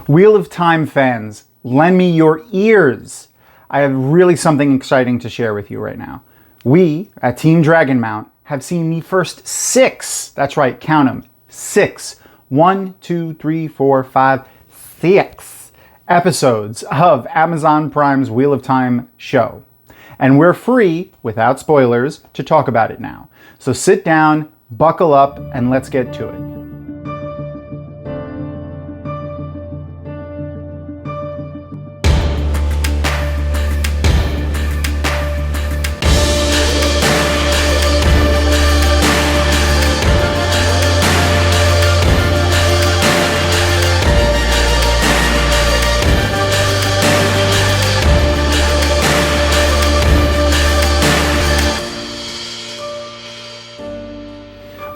Wheel of Time fans, lend me your ears. I have really something exciting to share with you right now. We, at Team Dragonmount, have seen the first 6, that's right, count them, 6, 1, 2, 3, 4, 5, 6 episodes of Amazon Prime's Wheel of Time show. And we're free, without spoilers, to talk about it now. So sit down, buckle up, and let's get to it.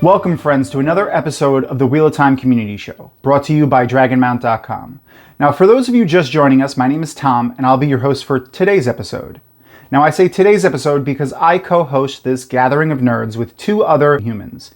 Welcome, friends, to another episode of the Wheel of Time Community Show, brought to you by Dragonmount.com. Now, for those of you just joining us, my name is Tom, and I'll be your host for today's episode. Now, I say today's episode because I co-host this gathering of nerds with 2 other humans.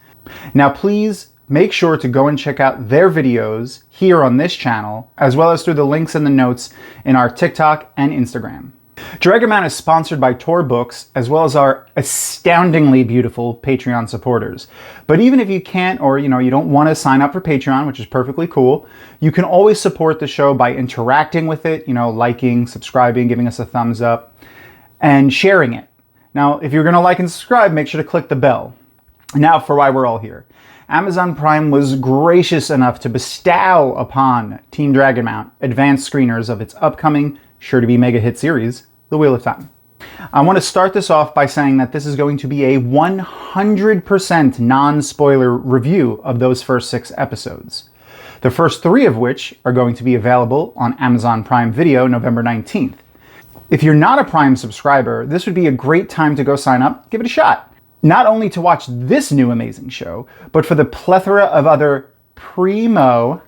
Now, please make sure to go and check out their videos here on this channel, as well as through the links in the notes in our TikTok and Instagram. Dragonmount is sponsored by Tor Books, as well as our astoundingly beautiful Patreon supporters. But even if you can't, or you don't want to sign up for Patreon, which is perfectly cool, you can always support the show by interacting with it, liking, subscribing, giving us a thumbs up, and sharing it. Now, if you're going to like and subscribe, make sure to click the bell. Now for why we're all here. Amazon Prime was gracious enough to bestow upon Team Dragonmount advanced screeners of its upcoming, sure-to-be mega hit series, The Wheel of Time. I want to start this off by saying that this is going to be a 100% non-spoiler review of those first 6 episodes. The first 3 of which are going to be available on Amazon Prime Video November 19th. If you're not a Prime subscriber, this would be a great time to go sign up, give it a shot. Not only to watch this new amazing show, but for the plethora of other primo,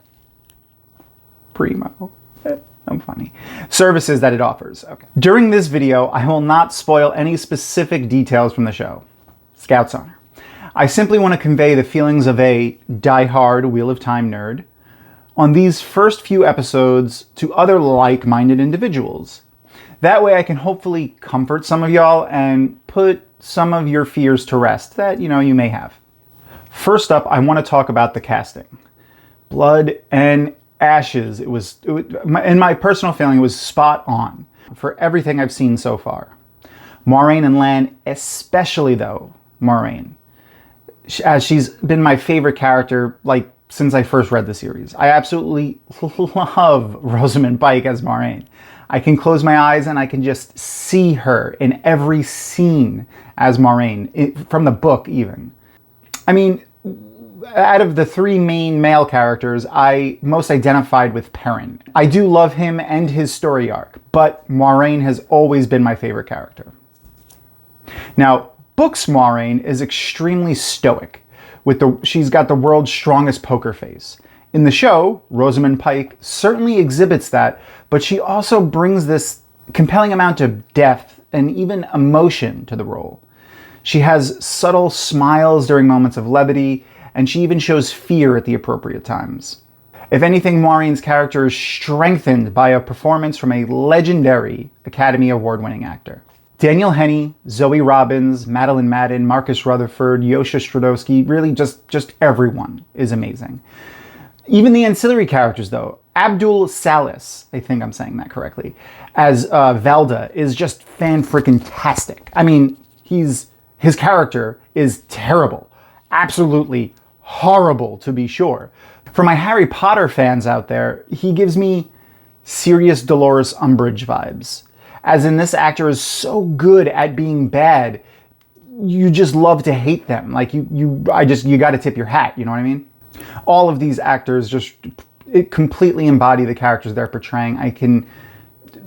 I'm funny, services that it offers. Okay. During this video, I will not spoil any specific details from the show. Scout's honor. I simply want to convey the feelings of a die-hard Wheel of Time nerd on these first few episodes to other like-minded individuals. That way I can hopefully comfort some of y'all and put some of your fears to rest that, you may have. First up, I want to talk about the casting. Blood and ashes. In my personal feeling, it was spot on for everything I've seen so far. Moiraine and Lan, especially though, Moiraine, as she's been my favorite character, since I first read the series. I absolutely love Rosamund Pike as Moiraine. I can close my eyes and I can just see her in every scene as Moiraine, from the book even. I mean, out of the 3 main male characters, I most identified with Perrin. I do love him and his story arc, but Moiraine has always been my favorite character. Now, books Moiraine is extremely stoic. She's got the world's strongest poker face. In the show, Rosamund Pike certainly exhibits that, but she also brings this compelling amount of depth and even emotion to the role. She has subtle smiles during moments of levity, and she even shows fear at the appropriate times. If anything, Moiraine's character is strengthened by a performance from a legendary Academy Award-winning actor. Daniel Henney, Zoe Robbins, Madeleine Madden, Marcus Rutherford, Yosha Stradowski, really just everyone is amazing. Even the ancillary characters, though. Abdul Salis, I think I'm saying that correctly, as Valda is just fan-freaking-tastic. I mean, his character is terrible. Absolutely horrible, to be sure. For my Harry Potter fans out there, he gives me serious Dolores Umbridge vibes. As in, this actor is so good at being bad, you just love to hate them. You got to tip your hat, you know what I mean? All of these actors completely embody the characters they're portraying. I can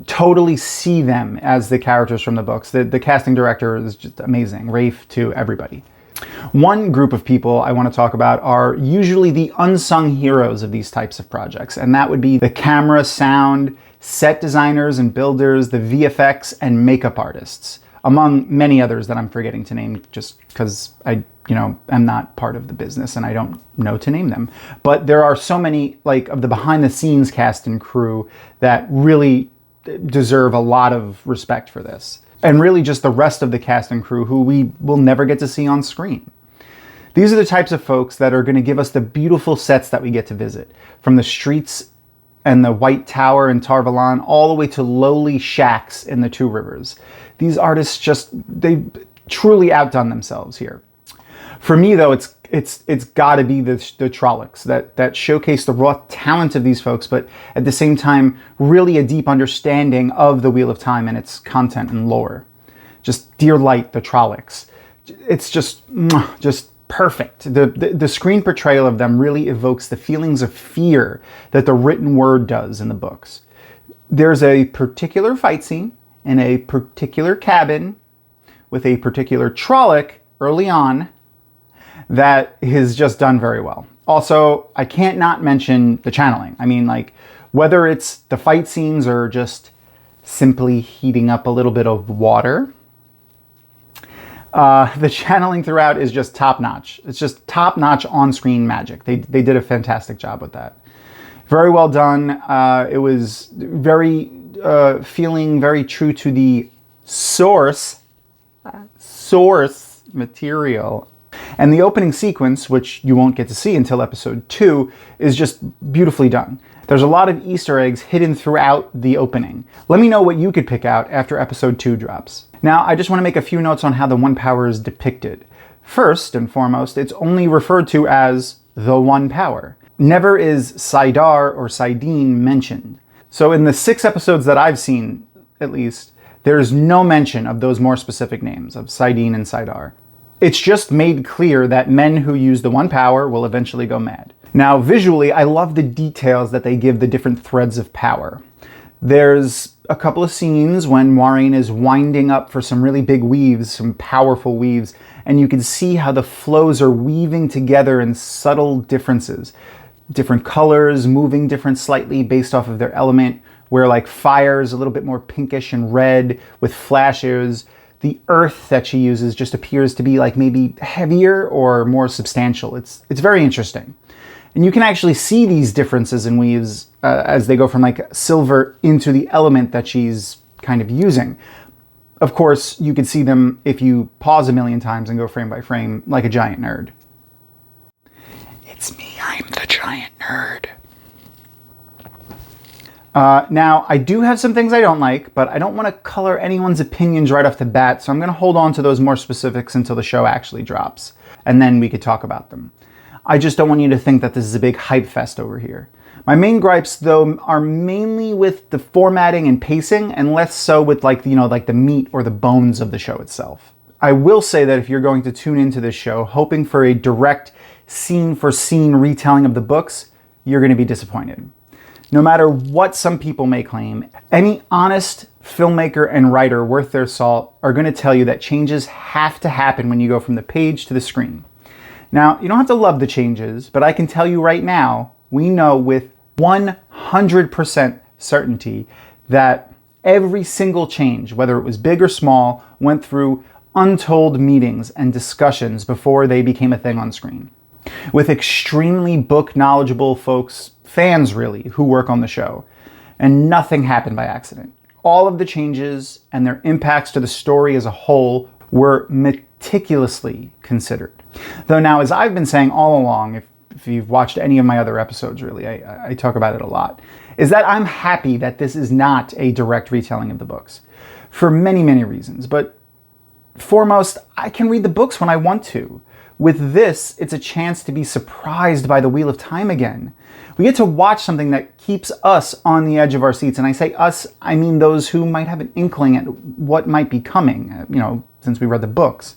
totally see them as the characters from the books. The casting director is just amazing. Rafe to everybody. One group of people I want to talk about are usually the unsung heroes of these types of projects, and that would be the camera, sound, set designers and builders, the VFX and makeup artists, among many others that I'm forgetting to name just because I am not part of the business and I don't know to name them. But there are so many of the behind the scenes cast and crew that really deserve a lot of respect for this. And really just the rest of the cast and crew who we will never get to see on screen. These are the types of folks that are going to give us the beautiful sets that we get to visit. From the streets and the White Tower in Tarvalon all the way to lowly shacks in the Two Rivers. These artists they've truly outdone themselves here. For me though, it's got to be the Trollocs that showcase the raw talent of these folks, but at the same time, really a deep understanding of the Wheel of Time and its content and lore. Just dear light, the Trollocs. It's just perfect. The screen portrayal of them really evokes the feelings of fear that the written word does in the books. There's a particular fight scene in a particular cabin with a particular Trolloc early on that is just done very well. Also, I can't not mention the channeling. I mean, whether it's the fight scenes or just simply heating up a little bit of water, the channeling throughout is just top-notch. It's just top-notch on-screen magic. They did a fantastic job with that. Very well done. It was feeling very true to the source material. And the opening sequence, which you won't get to see until episode 2, is just beautifully done. There's a lot of Easter eggs hidden throughout the opening. Let me know what you could pick out after episode 2 drops. Now, I just want to make a few notes on how the One Power is depicted. First and foremost, it's only referred to as the One Power. Never is saidar or saidin mentioned. So in the 6 episodes that I've seen, at least, there's no mention of those more specific names of saidin and saidar. It's just made clear that men who use the One Power will eventually go mad. Now, visually, I love the details that they give the different threads of power. There's a couple of scenes when Moiraine is winding up for some really big weaves, some powerful weaves, and you can see how the flows are weaving together in subtle differences. Different colors, moving different slightly based off of their element, where fire is a little bit more pinkish and red with flashes. The earth that she uses just appears to be maybe heavier or more substantial. It's very interesting. And you can actually see these differences in weaves as they go from silver into the element that she's kind of using. Of course, you could see them if you pause a million times and go frame by frame like a giant nerd. It's me, I'm the giant nerd. Now, I do have some things I don't like, but I don't want to color anyone's opinions right off the bat, so I'm going to hold on to those more specifics until the show actually drops, and then we could talk about them. I just don't want you to think that this is a big hype fest over here. My main gripes, though, are mainly with the formatting and pacing, and less so with the meat or the bones of the show itself. I will say that if you're going to tune into this show hoping for a direct scene-for-scene retelling of the books, you're going to be disappointed. No matter what some people may claim, any honest filmmaker and writer worth their salt are going to tell you that changes have to happen when you go from the page to the screen. Now, you don't have to love the changes, but I can tell you right now, we know with 100% certainty that every single change, whether it was big or small, went through untold meetings and discussions before they became a thing on screen. With extremely book knowledgeable folks, fans really, who work on the show. And nothing happened by accident. All of the changes and their impacts to the story as a whole were meticulously considered. Though now, as I've been saying all along, if you've watched any of my other episodes really, I talk about it a lot, is that I'm happy that this is not a direct retelling of the books. For many, many reasons. But foremost, I can read the books when I want to. With this, it's a chance to be surprised by the Wheel of Time again. We get to watch something that keeps us on the edge of our seats. And I say us, I mean those who might have an inkling at what might be coming, since we read the books.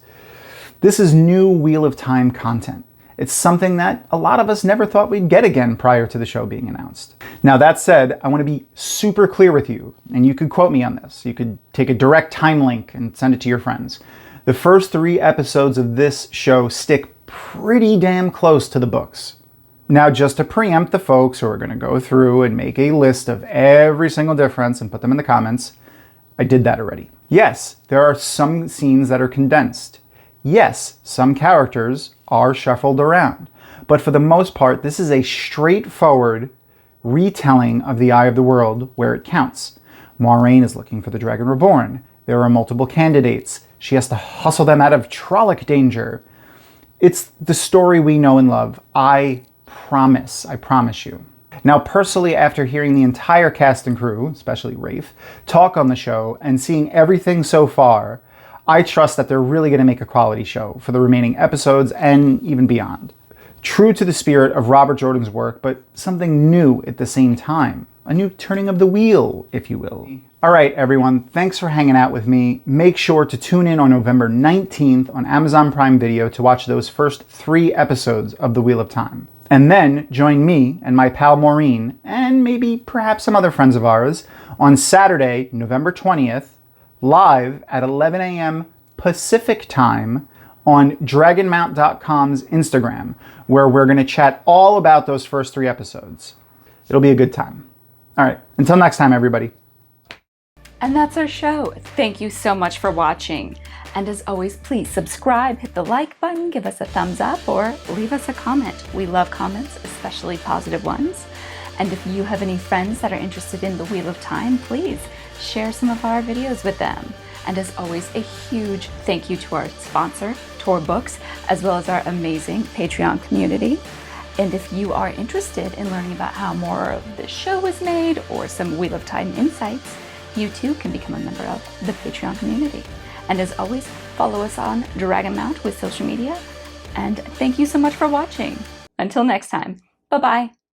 This is new Wheel of Time content. It's something that a lot of us never thought we'd get again prior to the show being announced. Now, that said, I want to be super clear with you, and you could quote me on this. You could take a direct time link and send it to your friends. The first 3 episodes of this show stick pretty damn close to the books. Now, just to preempt the folks who are going to go through and make a list of every single difference and put them in the comments, I did that already. Yes, there are some scenes that are condensed. Yes, some characters are shuffled around, but for the most part, this is a straightforward retelling of the Eye of the World where it counts. Moiraine is looking for the Dragon Reborn. There are multiple candidates. She has to hustle them out of Trolloc danger. It's the story we know and love. I promise you. Now, personally, after hearing the entire cast and crew, especially Rafe, talk on the show and seeing everything so far, I trust that they're really going to make a quality show for the remaining episodes and even beyond. True to the spirit of Robert Jordan's work, but something new at the same time. A new turning of the wheel, if you will. All right, everyone, thanks for hanging out with me. Make sure to tune in on November 19th on Amazon Prime Video to watch those first 3 episodes of The Wheel of Time. And then join me and my pal Maureen, and maybe perhaps some other friends of ours, on Saturday, November 20th, live at 11 a.m. Pacific time on Dragonmount.com's Instagram, where we're going to chat all about those first 3 episodes. It'll be a good time. All right, until next time, everybody. And that's our show. Thank you so much for watching. And as always, please subscribe, hit the like button, give us a thumbs up, or leave us a comment. We love comments, especially positive ones. And if you have any friends that are interested in the Wheel of Time, please share some of our videos with them. And as always, a huge thank you to our sponsor, Tor Books, as well as our amazing Patreon community. And if you are interested in learning about how more of the show is made or some Wheel of Time insights, you too can become a member of the Patreon community. And as always, follow us on Dragonmount with social media. And thank you so much for watching. Until next time, bye-bye.